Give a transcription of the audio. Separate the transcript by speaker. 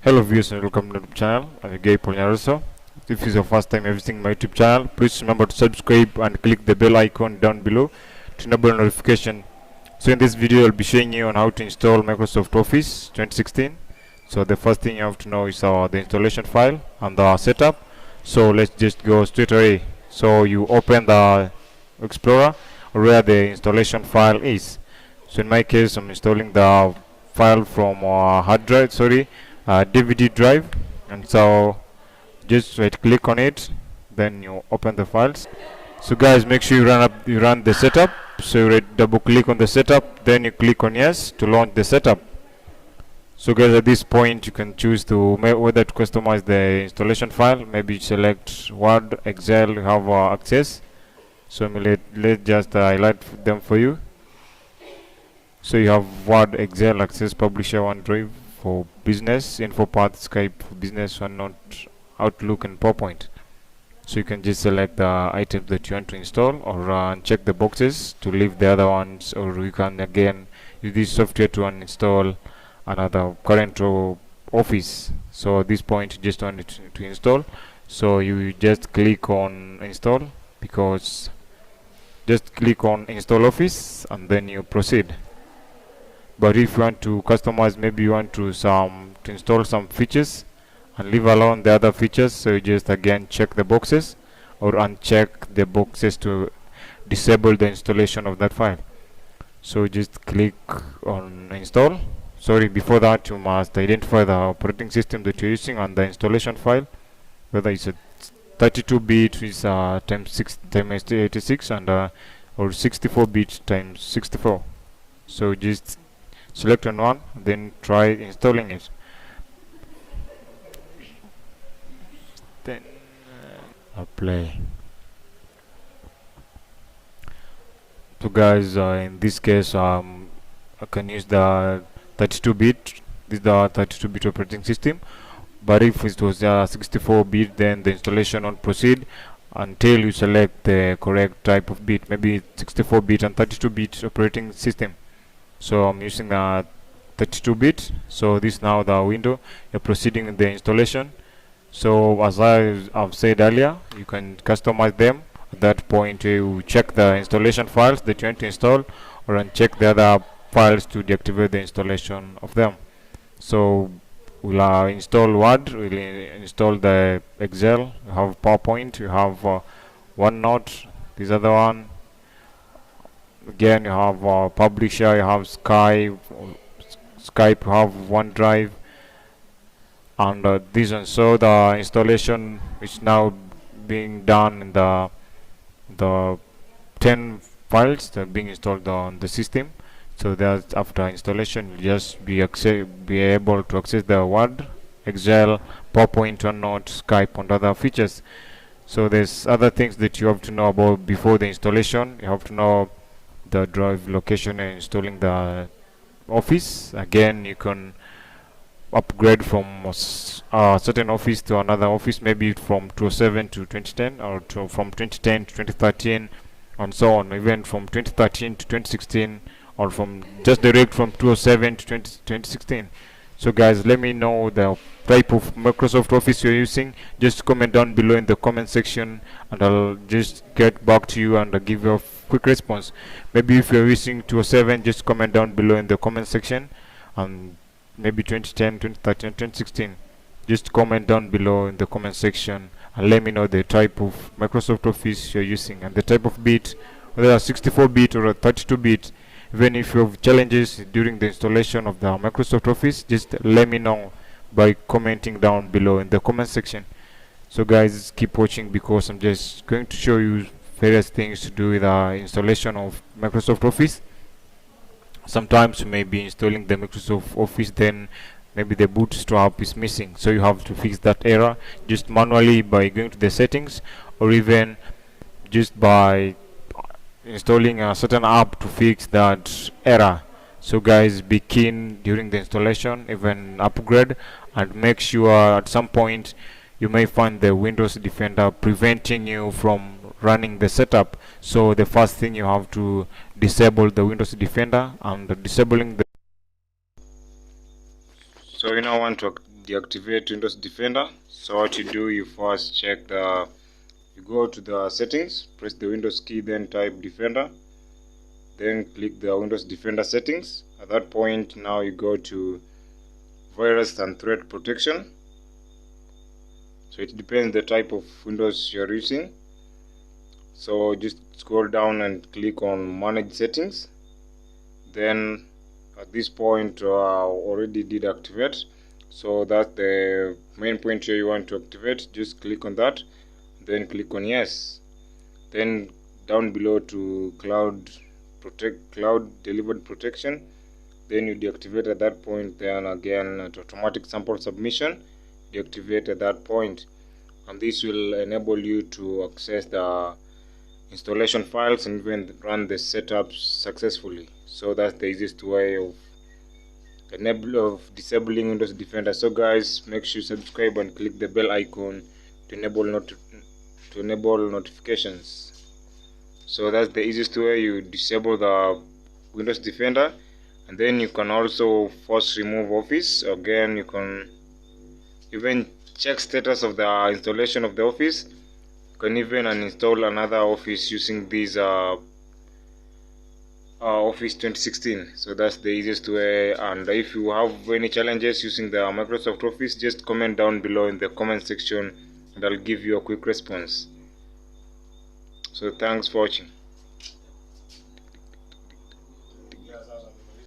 Speaker 1: Hello viewers and welcome to the channel. I'm Gay Polnaroso. If it's your first time visiting my YouTube channel, please remember to subscribe and click the bell icon down below to enable notification. So in this video I'll be showing you on how to install Microsoft Office 2016. So the first thing you have to know is the installation file and the setup. So let's just go straight away. So you open the Explorer where the installation file is. So in my case I'm installing the file from DVD drive, and so just right click on it, then you open the files. So guys, make sure you run the setup. So you double click on the setup, then you click on yes to launch the setup. So guys, at this point you can choose to whether to customize the installation file. Maybe you select Word, Excel, you have access. So let's just highlight them for you. So you have Word, Excel, Access, Publisher, OneDrive for business, InfoPath, Skype for business, OneNote, Outlook, and PowerPoint. So you can just select the items that you want to install, or check the boxes to leave the other ones, or you can again use this software to uninstall another current Office. So at this point you just want it to install. So you just click on install, because just click on install Office and then you proceed. But if you want to customize, maybe you want to install some features and leave alone the other features, so you just again check the boxes or uncheck the boxes to disable the installation of that file. So just click on install. Sorry, before that you must identify the operating system that you're using on the installation file, whether it's a 32-bit is times 86 and or 64-bit times 64. So just select on one, then try installing it. Then apply. So guys, in this case I can use the 32-bit. This is the 32-bit operating system, but if it was 64-bit, then the installation won't proceed until you select the correct type of bit, maybe 64-bit and 32-bit operating system. So I'm using a 32-bit. So this is now the window. You're proceeding with the installation. So as I've said earlier, you can customize them. At that point you check the installation files that you want to install, or uncheck the other files to deactivate the installation of them. So we'll install Word, we'll install the Excel, you have PowerPoint, you have OneNote, this other one. Again, you have Publisher, you have Skype, you have OneDrive, and this one. So the installation is now being done in the 10 files that are being installed on the system. So that after installation, you just be able to access the Word, Excel, PowerPoint, OneNote, Skype, and other features. So there's other things that you have to know about before the installation. You have to know the drive location and installing the Office. Again, you can upgrade from a certain Office to another Office, maybe from 2007 to 2010, or from 2010 to 2013, and so on, even from 2013 to 2016, or from just direct from 2007 to 2016. So guys, let me know the type of Microsoft Office you're using. Just comment down below in the comment section, and I'll just get back to you and give you a quick response. Maybe if you're using 2007, just comment down below in the comment section, and maybe 2010, 2013, 2016, just comment down below in the comment section and let me know the type of Microsoft Office you're using and the type of bit, whether a 64-bit or a 32-bit. Even if you have challenges during the installation of the Microsoft Office, just let me know by commenting down below in the comment section. So guys, keep watching, because I'm just going to show you various things to do with the installation of Microsoft Office. Sometimes you may be installing the Microsoft Office, then maybe the bootstrap is missing, so you have to fix that error just manually by going to the settings, or even just by installing a certain app to fix that error. So guys, be keen during the installation, even upgrade, and make sure at some point you may find the Windows Defender preventing you from running the setup. So the first thing, you have to disable the Windows Defender, and disabling the, so you now want to deactivate Windows Defender. So what you do, you first check you go to the settings, press the Windows key, then type Defender, then click the Windows Defender settings. At that point, now you go to virus and threat protection. So it depends the type of Windows you're using. So just scroll down and click on manage settings. Then at this point already did activate, so that's the main point here you want to activate. Just click on that, then click on yes, then down below to cloud delivered protection, then you deactivate at that point. Then again at automatic sample submission, deactivate at that point, and this will enable you to access the installation files and even run the setups successfully. So that's the easiest way of disabling Windows Defender. So guys, make sure you subscribe and click the bell icon to enable notifications. So that's the easiest way you disable the Windows Defender. And then you can also force remove Office. Again, you can even check status of the installation of the Office. You can even uninstall another Office using this Office 2016. So that's the easiest way. And if you have any challenges using the Microsoft Office, just comment down below in the comment section and I'll give you a quick response. So thanks for watching.